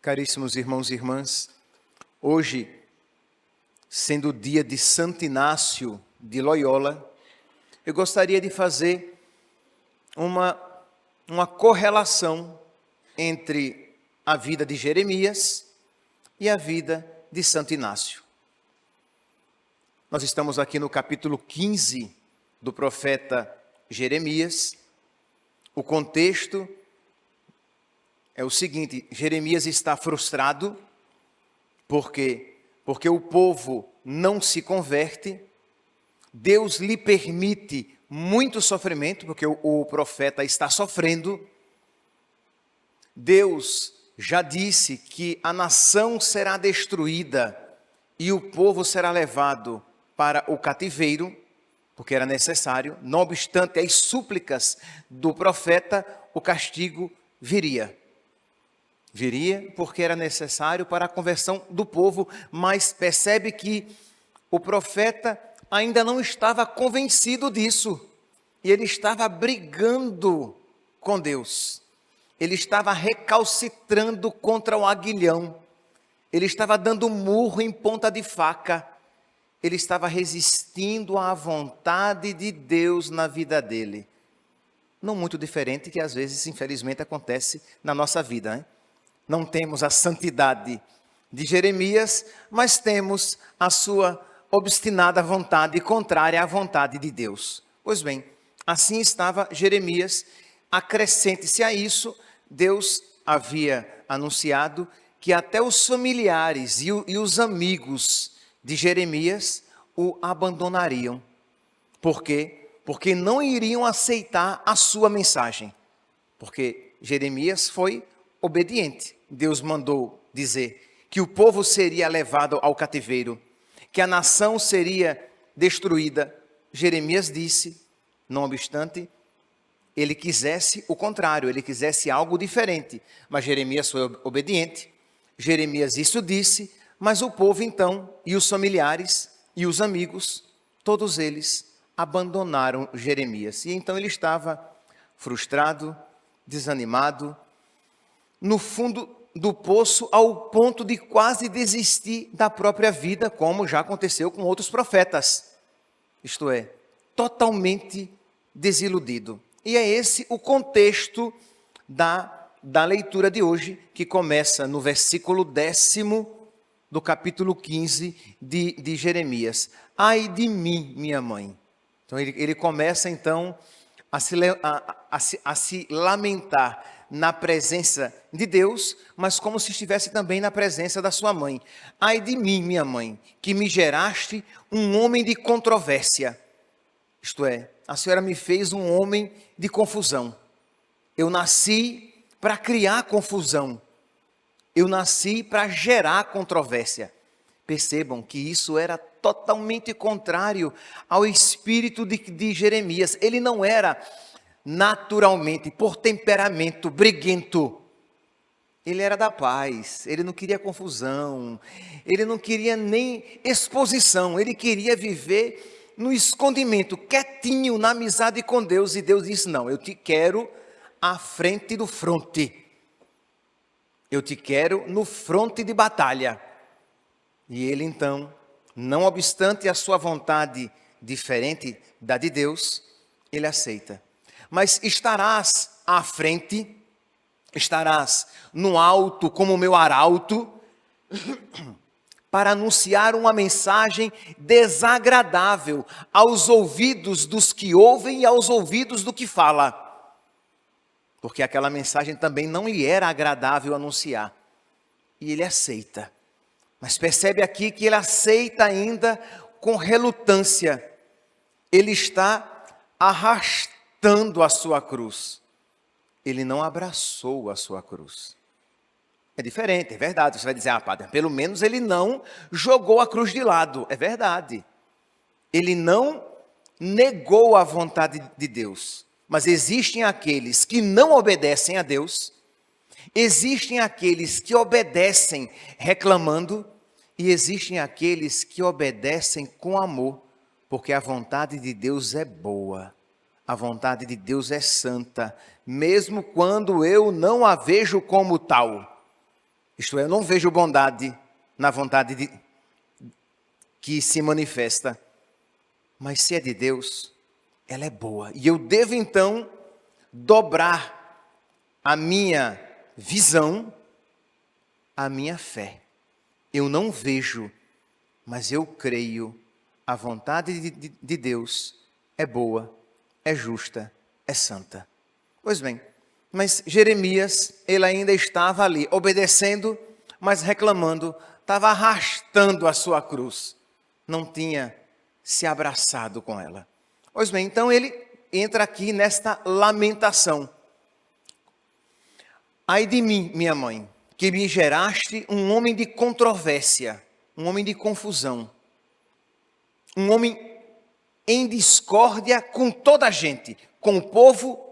Caríssimos irmãos e irmãs, hoje, sendo o dia de Santo Inácio de Loyola, eu gostaria de fazer uma correlação entre a vida de Jeremias e a vida de Santo Inácio. Nós estamos aqui no capítulo 15 do profeta Jeremias. O contexto é o seguinte: Jeremias está frustrado porque o povo não se converte. Deus lhe permite muito sofrimento, porque o profeta está sofrendo. Deus já disse que a nação será destruída e o povo será levado para o cativeiro, porque era necessário. Não obstante as súplicas do profeta, o castigo viria. Viria porque era necessário para a conversão do povo, mas percebe que o profeta ainda não estava convencido disso. E ele estava brigando com Deus. Ele estava recalcitrando contra o aguilhão. Ele estava dando murro em ponta de faca. Ele estava resistindo à vontade de Deus na vida dele. Não muito diferente que às vezes, infelizmente, acontece na nossa vida, né? Não temos a santidade de Jeremias, mas temos a sua obstinada vontade contrária à vontade de Deus. Pois bem, assim estava Jeremias. Acrescente-se a isso, Deus havia anunciado que até os familiares e os amigos de Jeremias o abandonariam. Por quê? Porque não iriam aceitar a sua mensagem. Porque Jeremias foi obediente. Deus mandou dizer que o povo seria levado ao cativeiro, que a nação seria destruída. Jeremias disse, não obstante, ele quisesse o contrário, ele quisesse algo diferente. Mas Jeremias foi obediente. Jeremias isso disse, mas o povo então, e os familiares, e os amigos, todos eles abandonaram Jeremias. E então ele estava frustrado, desanimado, no fundo do poço, ao ponto de quase desistir da própria vida, como já aconteceu com outros profetas. Isto é, totalmente desiludido. E é esse o contexto da leitura de hoje, que começa no versículo 10º do capítulo 15 de Jeremias. Ai de mim, minha mãe. Então ele começa então a se lamentar na presença de Deus, mas como se estivesse também na presença da sua mãe. Ai de mim, minha mãe, que me geraste um homem de controvérsia. Isto é, a senhora me fez um homem de confusão. Eu nasci para criar confusão. Eu nasci para gerar controvérsia. Percebam que isso era totalmente contrário ao espírito de Jeremias. Ele não era naturalmente, por temperamento, briguento. Ele era da paz, ele não queria confusão, ele não queria nem exposição, ele queria viver no escondimento, quietinho, na amizade com Deus. E Deus disse, não, eu te quero à frente do fronte. Eu te quero no fronte de batalha. E ele então, não obstante a sua vontade diferente da de Deus, ele aceita. Mas estarás à frente, estarás no alto como o meu arauto, para anunciar uma mensagem desagradável aos ouvidos dos que ouvem e aos ouvidos do que fala. Porque aquela mensagem também não lhe era agradável anunciar. E ele aceita. Mas percebe aqui que ele aceita ainda com relutância. Ele está arrastando a sua cruz. Ele não abraçou a sua cruz. É diferente, é verdade. Você vai dizer, padre, pelo menos ele não jogou a cruz de lado. É verdade. Ele não negou a vontade de Deus. Mas existem aqueles que não obedecem a Deus. Existem aqueles que obedecem reclamando. E existem aqueles que obedecem com amor. Porque a vontade de Deus é boa. A vontade de Deus é santa, mesmo quando eu não a vejo como tal. Isto é, eu não vejo bondade na vontade que se manifesta. Mas se é de Deus, ela é boa. E eu devo então dobrar a minha visão, a minha fé. Eu não vejo, mas eu creio. A vontade de Deus é boa, é justa, é santa. Pois bem, mas Jeremias, ele ainda estava ali, obedecendo, mas reclamando, estava arrastando a sua cruz. Não tinha se abraçado com ela. Pois bem, então ele entra aqui nesta lamentação. Ai de mim, minha mãe, que me geraste um homem de controvérsia, um homem de confusão, um homem em discórdia com toda a gente, com o povo,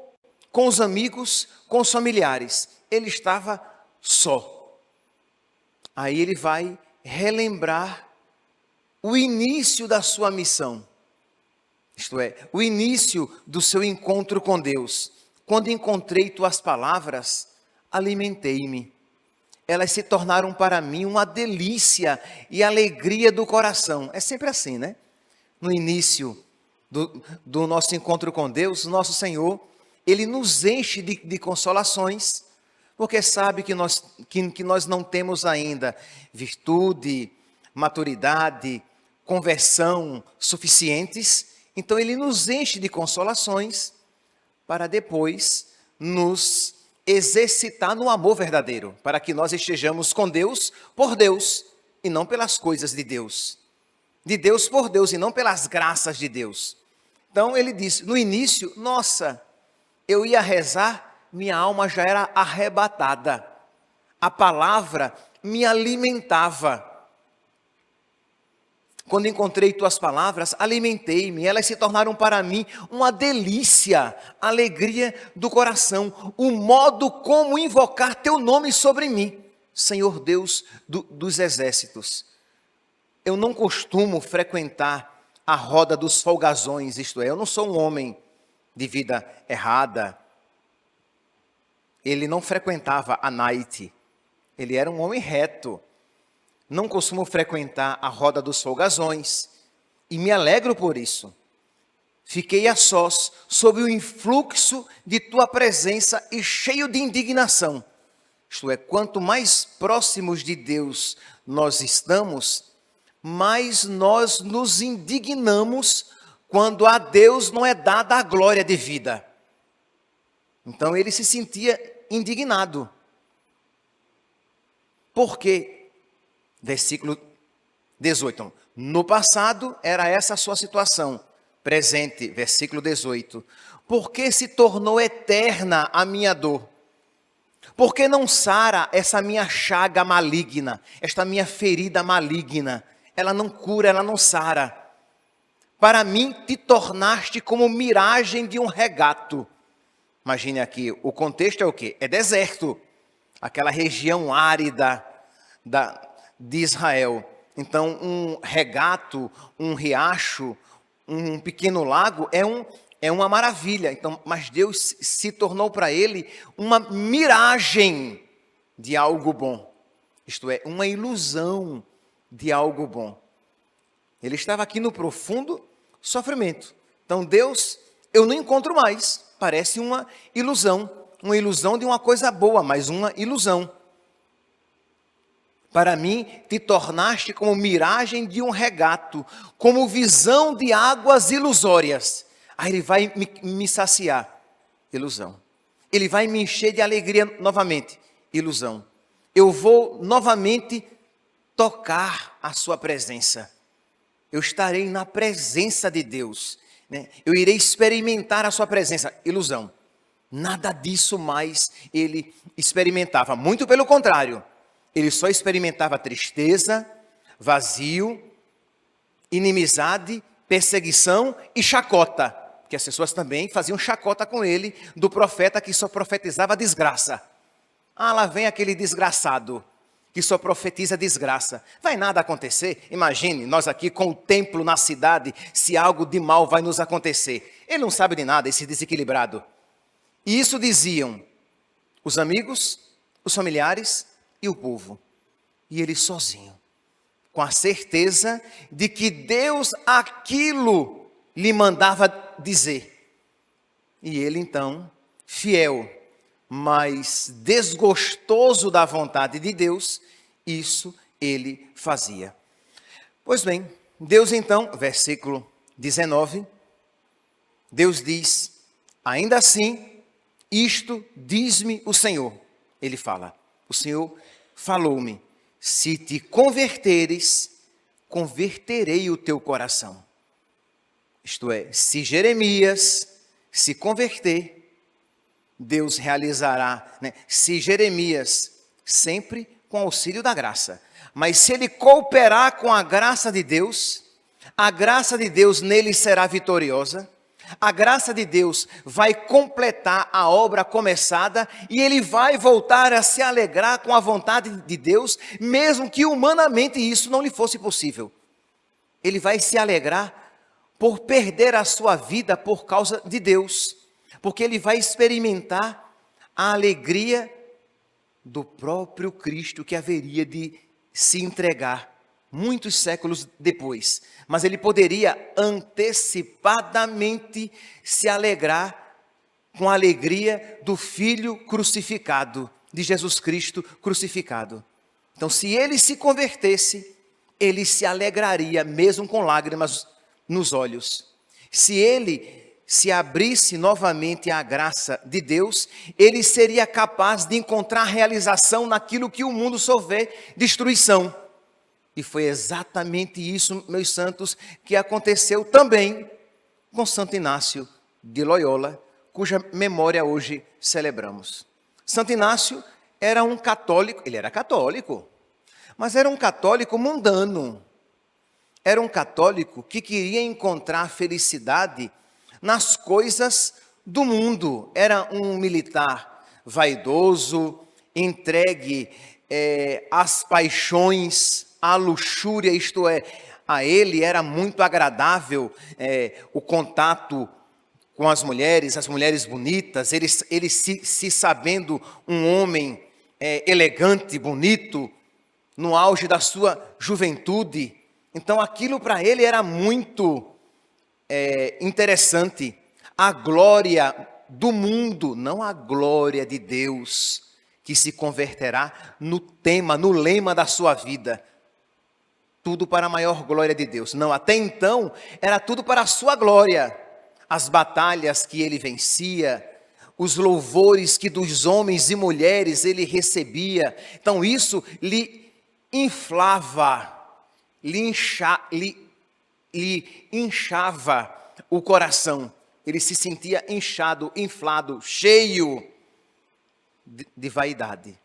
com os amigos, com os familiares. Ele estava só. Aí ele vai relembrar o início da sua missão. Isto é, o início do seu encontro com Deus. Quando encontrei tuas palavras, alimentei-me. Elas se tornaram para mim uma delícia e alegria do coração. É sempre assim, né? No início do nosso encontro com Deus, nosso Senhor, Ele nos enche de consolações, porque sabe que nós não temos ainda virtude, maturidade, conversão suficientes. Então Ele nos enche de consolações para depois nos exercitar no amor verdadeiro, para que nós estejamos com Deus por Deus e não pelas coisas de Deus. De Deus por Deus e não pelas graças de Deus. Então ele disse, no início, nossa, eu ia rezar, minha alma já era arrebatada. A palavra me alimentava. Quando encontrei tuas palavras, alimentei-me, elas se tornaram para mim uma delícia, alegria do coração, o modo como invocar teu nome sobre mim, Senhor Deus dos exércitos. Eu não costumo frequentar a roda dos folgazões, isto é, eu não sou um homem de vida errada. Ele não frequentava a night, ele era um homem reto. Não costumo frequentar a roda dos folgazões e me alegro por isso. Fiquei a sós sob o influxo de tua presença e cheio de indignação. Isto é, quanto mais próximos de Deus nós estamos, mais nós nos indignamos quando a Deus não é dada a glória devida. Então ele se sentia indignado. Por quê? Versículo 18. No passado era essa a sua situação. Presente, versículo 18. Porque se tornou eterna a minha dor? Porque não sara essa minha chaga maligna, esta minha ferida maligna? Ela não cura, ela não sara. Para mim te tornaste como miragem de um regato. Imagine aqui, o contexto é o quê? É deserto. Aquela região árida de Israel. Então, um regato, um riacho, um pequeno lago é uma maravilha. Então, mas Deus se tornou para ele uma miragem de algo bom. Isto é, uma ilusão de algo bom. Ele estava aqui no profundo sofrimento. Então, Deus, eu não encontro mais. Parece uma ilusão de uma coisa boa, mas uma ilusão. Para mim, te tornaste como miragem de um regato, como visão de águas ilusórias. Aí ele vai me saciar, ilusão. Ele vai me encher de alegria novamente, ilusão. Eu vou novamente tocar a sua presença. Eu estarei na presença de Deus, né? Eu irei experimentar a sua presença, ilusão. Nada disso mais ele experimentava, muito pelo contrário. Ele só experimentava tristeza, vazio, inimizade, perseguição e chacota. Porque as pessoas também faziam chacota com ele, do profeta que só profetizava desgraça. Ah, lá vem aquele desgraçado, que só profetiza desgraça. Vai nada acontecer? Imagine, nós aqui com o templo na cidade, se algo de mal vai nos acontecer. Ele não sabe de nada, esse desequilibrado. E isso diziam os amigos, os familiares, e o povo. E ele sozinho, com a certeza de que Deus aquilo lhe mandava dizer. E ele então, fiel, mas desgostoso da vontade de Deus, isso ele fazia. Pois bem, Deus então, versículo 19, Deus diz: ainda assim, isto diz-me o Senhor. Ele fala, o Senhor falou-me: se te converteres, converterei o teu coração. Isto é, se Jeremias se converter, Deus realizará, né? Se Jeremias, sempre com auxílio da graça, mas se ele cooperar com a graça de Deus nele será vitoriosa, a graça de Deus vai completar a obra começada e ele vai voltar a se alegrar com a vontade de Deus, mesmo que humanamente isso não lhe fosse possível. Ele vai se alegrar por perder a sua vida por causa de Deus, porque ele vai experimentar a alegria do próprio Cristo que haveria de se entregar muitos séculos depois. Mas ele poderia antecipadamente se alegrar com a alegria do Filho crucificado, de Jesus Cristo crucificado. Então, se ele se convertesse, ele se alegraria mesmo com lágrimas nos olhos. Se ele se abrisse novamente à graça de Deus, ele seria capaz de encontrar realização naquilo que o mundo só vê destruição. E foi exatamente isso, meus santos, que aconteceu também com Santo Inácio de Loyola, cuja memória hoje celebramos. Santo Inácio era um católico, ele era católico, mas era um católico mundano. Era um católico que queria encontrar felicidade nas coisas do mundo. Era um militar vaidoso, entregue às paixões, à luxúria, isto é, a ele era muito agradável o contato com as mulheres bonitas, ele se sabendo um homem elegante, bonito, no auge da sua juventude. Então aquilo para ele era muito interessante. A glória do mundo, não a glória de Deus, que se converterá no lema da sua vida. Tudo para a maior glória de Deus. Não, até então era tudo para a sua glória. As batalhas que ele vencia, os louvores que dos homens e mulheres ele recebia. Então isso lhe inflava, lhe inchava o coração. Ele se sentia inchado, inflado, cheio de vaidade.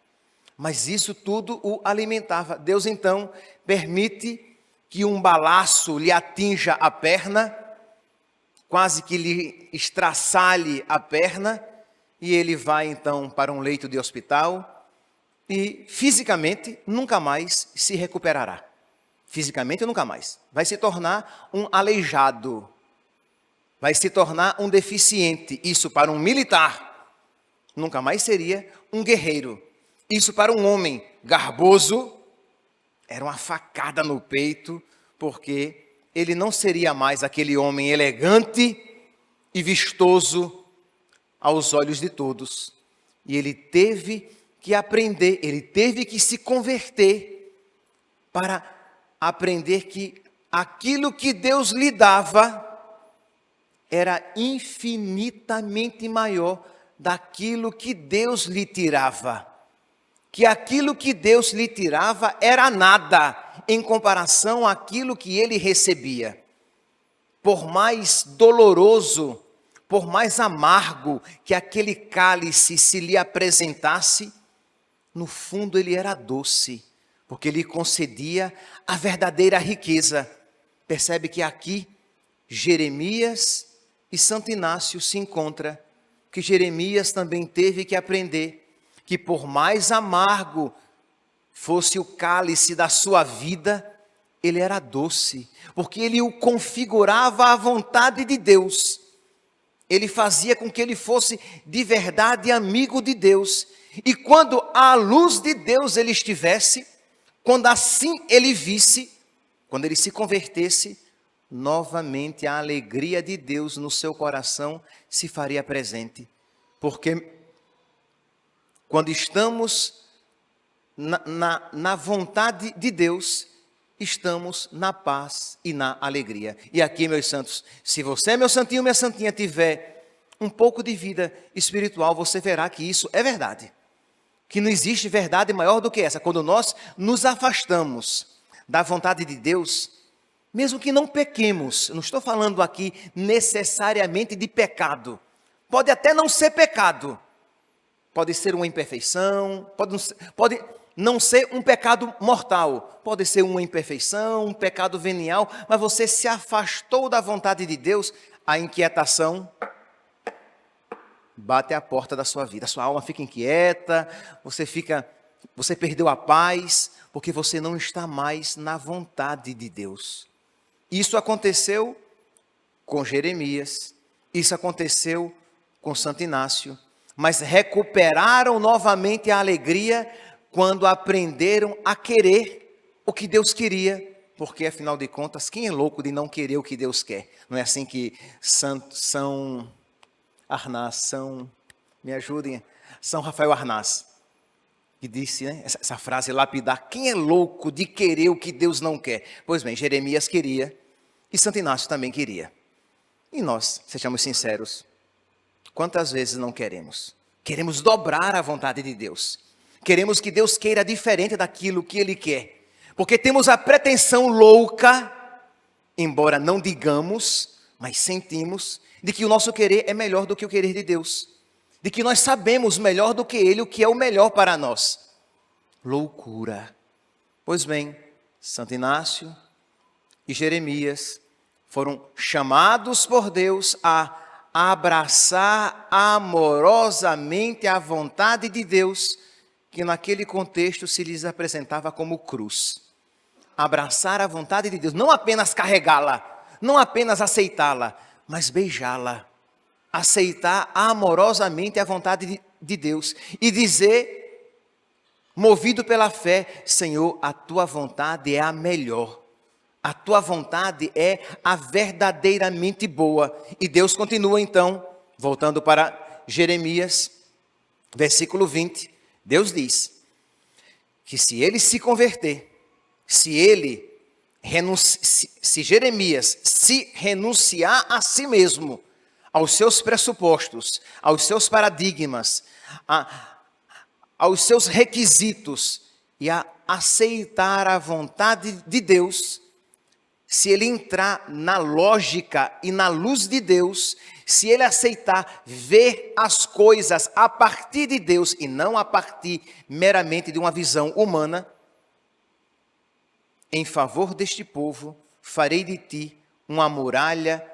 Mas isso tudo o alimentava. Deus então permite que um balaço lhe atinja a perna, quase que lhe estraçalhe a perna, e ele vai então para um leito de hospital e fisicamente nunca mais se recuperará. Fisicamente nunca mais. Vai se tornar um aleijado, vai se tornar um deficiente. Isso para um militar nunca mais seria um guerreiro. Isso para um homem garboso era uma facada no peito, porque ele não seria mais aquele homem elegante e vistoso aos olhos de todos. E ele teve que aprender, ele teve que se converter para aprender que aquilo que Deus lhe dava era infinitamente maior daquilo que Deus lhe tirava. Que aquilo que Deus lhe tirava era nada em comparação àquilo que ele recebia. Por mais doloroso, por mais amargo que aquele cálice se lhe apresentasse, no fundo ele era doce, porque ele concedia a verdadeira riqueza. Percebe que aqui Jeremias e Santo Inácio se encontram, que Jeremias também teve que aprender que por mais amargo fosse o cálice da sua vida, ele era doce, porque ele o configurava à vontade de Deus. Ele fazia com que ele fosse de verdade amigo de Deus. E quando a luz de Deus ele estivesse, quando assim ele visse, quando ele se convertesse, novamente a alegria de Deus no seu coração se faria presente. Porque quando estamos na vontade de Deus, estamos na paz e na alegria. E aqui, meus santos, se você, meu santinho, minha santinha, tiver um pouco de vida espiritual, você verá que isso é verdade. Que não existe verdade maior do que essa. Quando nós nos afastamos da vontade de Deus, mesmo que não pequemos, não estou falando aqui necessariamente de pecado. Pode até não ser pecado. Pode ser uma imperfeição, pode não ser um pecado mortal. Pode ser uma imperfeição, um pecado venial, mas você se afastou da vontade de Deus, a inquietação bate à porta da sua vida. A sua alma fica inquieta, você perdeu a paz, porque você não está mais na vontade de Deus. Isso aconteceu com Jeremias, isso aconteceu com Santo Inácio, mas recuperaram novamente a alegria quando aprenderam a querer o que Deus queria, porque afinal de contas, quem é louco de não querer o que Deus quer? Não é assim que São Arnaz, me ajudem, São Rafael Arnaz, que disse, né, essa frase lapidar, quem é louco de querer o que Deus não quer? Pois bem, Jeremias queria, e Santo Inácio também queria. E nós, sejamos sinceros, quantas vezes não queremos? Queremos dobrar a vontade de Deus. Queremos que Deus queira diferente daquilo que Ele quer. Porque temos a pretensão louca, embora não digamos, mas sentimos, de que o nosso querer é melhor do que o querer de Deus. De que nós sabemos melhor do que Ele o que é o melhor para nós. Loucura. Pois bem, Santo Inácio e Jeremias foram chamados por Deus a abraçar amorosamente a vontade de Deus, que naquele contexto se lhes apresentava como cruz. Abraçar a vontade de Deus, não apenas carregá-la, não apenas aceitá-la, mas beijá-la. Aceitar amorosamente a vontade de Deus e dizer, movido pela fé, Senhor, a tua vontade é a melhor. A tua vontade é a verdadeiramente boa. E Deus continua então, voltando para Jeremias, versículo 20. Deus diz que se ele se converter, se Jeremias se renunciar a si mesmo, aos seus pressupostos, aos seus paradigmas, aos seus requisitos e a aceitar a vontade de Deus, se ele entrar na lógica e na luz de Deus, se ele aceitar ver as coisas a partir de Deus e não a partir meramente de uma visão humana, em favor deste povo, farei de ti uma muralha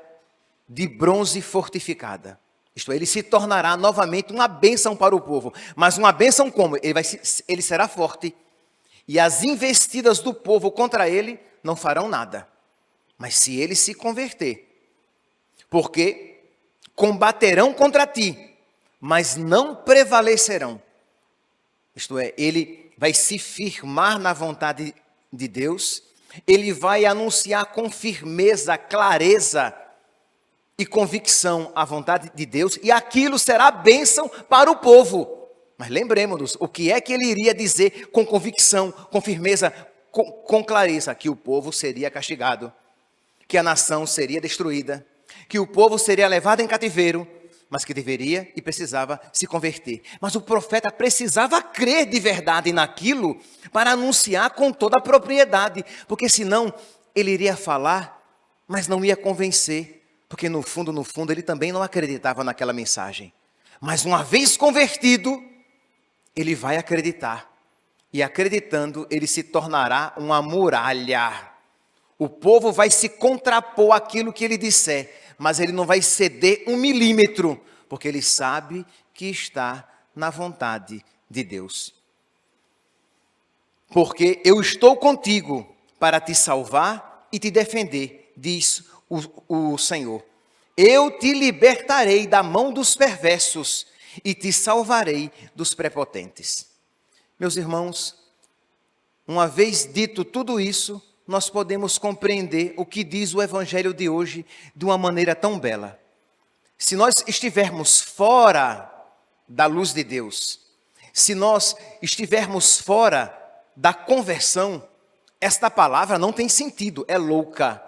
de bronze fortificada. Isto é, ele se tornará novamente uma bênção para o povo. Mas uma bênção como? Ele será forte. E as investidas do povo contra ele não farão nada. Mas se ele se converter, porque combaterão contra ti, mas não prevalecerão. Isto é, ele vai se firmar na vontade de Deus, ele vai anunciar com firmeza, clareza e convicção a vontade de Deus, e aquilo será bênção para o povo. Mas lembremos-nos, o que é que ele iria dizer com convicção, com firmeza, com clareza? Que o povo seria castigado, que a nação seria destruída, que o povo seria levado em cativeiro, mas que deveria e precisava se converter. Mas o profeta precisava crer de verdade naquilo para anunciar com toda a propriedade, porque senão ele iria falar, mas não ia convencer, porque no fundo, ele também não acreditava naquela mensagem. Mas uma vez convertido, ele vai acreditar, e acreditando, ele se tornará uma muralha. O povo vai se contrapor àquilo que ele disser, mas ele não vai ceder 1 milímetro, porque ele sabe que está na vontade de Deus. Porque eu estou contigo para te salvar e te defender, diz o Senhor. Eu te libertarei da mão dos perversos e te salvarei dos prepotentes. Meus irmãos, uma vez dito tudo isso, nós podemos compreender o que diz o Evangelho de hoje de uma maneira tão bela. Se nós estivermos fora da luz de Deus, se nós estivermos fora da conversão, esta palavra não tem sentido, é louca.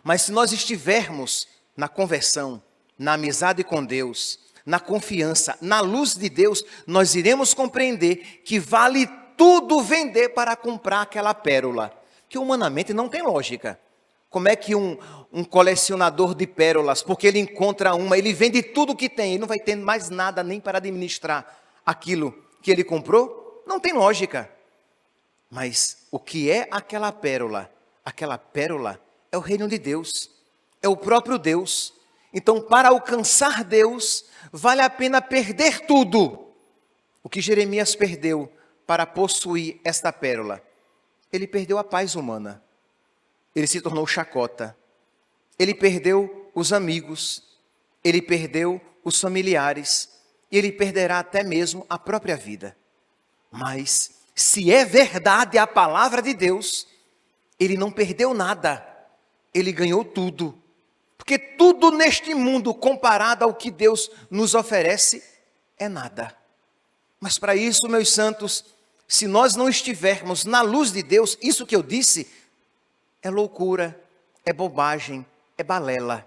Mas se nós estivermos na conversão, na amizade com Deus, na confiança, na luz de Deus, nós iremos compreender que vale tudo vender para comprar aquela pérola, que humanamente não tem lógica. Como é que um colecionador de pérolas, porque ele encontra uma, ele vende tudo que tem, ele não vai ter mais nada nem para administrar aquilo que ele comprou? Não tem lógica. Mas o que é aquela pérola? Aquela pérola é o reino de Deus, é o próprio Deus. Então, para alcançar Deus, vale a pena perder tudo. O que Jeremias perdeu para possuir esta pérola? Ele perdeu a paz humana. Ele se tornou chacota. Ele perdeu os amigos. Ele perdeu os familiares. E ele perderá até mesmo a própria vida. Mas, se é verdade a palavra de Deus, ele não perdeu nada. Ele ganhou tudo. Porque tudo neste mundo, comparado ao que Deus nos oferece, é nada. Mas para isso, meus santos, se nós não estivermos na luz de Deus, isso que eu disse é loucura, é bobagem, é balela,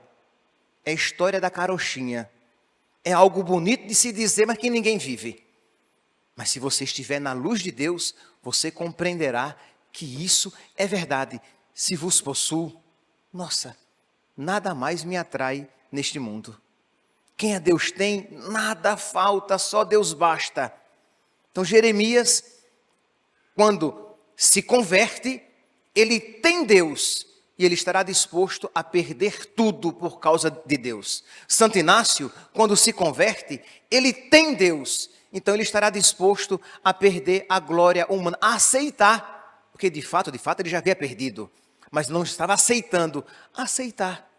é história da carochinha, é algo bonito de se dizer, mas que ninguém vive. Mas se você estiver na luz de Deus, você compreenderá que isso é verdade. Se vos possuo, nossa, nada mais me atrai neste mundo. Quem a Deus tem, nada falta, só Deus basta. Então Jeremias, quando se converte, ele tem Deus e ele estará disposto a perder tudo por causa de Deus. Santo Inácio, quando se converte, ele tem Deus, então ele estará disposto a perder a glória humana, a aceitar, porque de fato ele já havia perdido, mas não estava aceitando, aceitar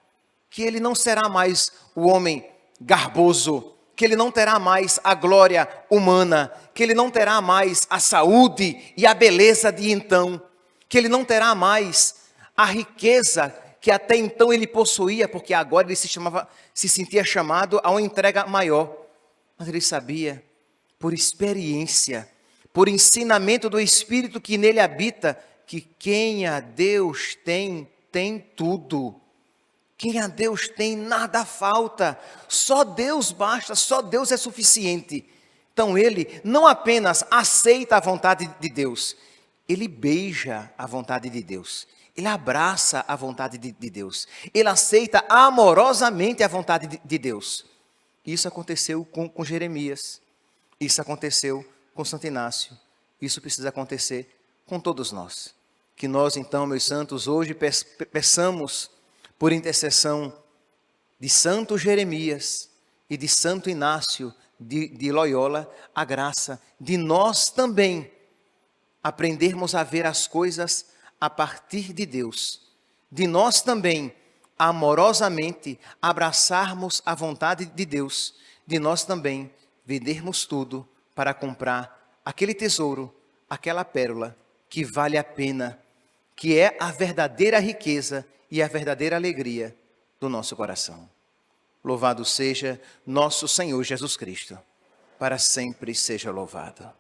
que ele não será mais o homem garboso, que ele não terá mais a glória humana, que ele não terá mais a saúde e a beleza de então, que ele não terá mais a riqueza que até então ele possuía, porque agora ele se sentia chamado a uma entrega maior. Mas ele sabia, por experiência, por ensinamento do Espírito que nele habita, que quem a Deus tem, tem tudo. Quem a Deus tem, nada falta. Só Deus basta, só Deus é suficiente. Então ele não apenas aceita a vontade de Deus, ele beija a vontade de Deus. Ele abraça a vontade de Deus. Ele aceita amorosamente a vontade de Deus. Isso aconteceu com Jeremias. Isso aconteceu com Santo Inácio. Isso precisa acontecer com todos nós. Que nós então, meus santos, hoje peçamos por intercessão de Santo Jeremias e de Santo Inácio de Loyola, a graça de nós também aprendermos a ver as coisas a partir de Deus, de nós também amorosamente abraçarmos a vontade de Deus, de nós também vendermos tudo para comprar aquele tesouro, aquela pérola que vale a pena, que é a verdadeira riqueza e a verdadeira alegria do nosso coração. Louvado seja nosso Senhor Jesus Cristo, para sempre seja louvado.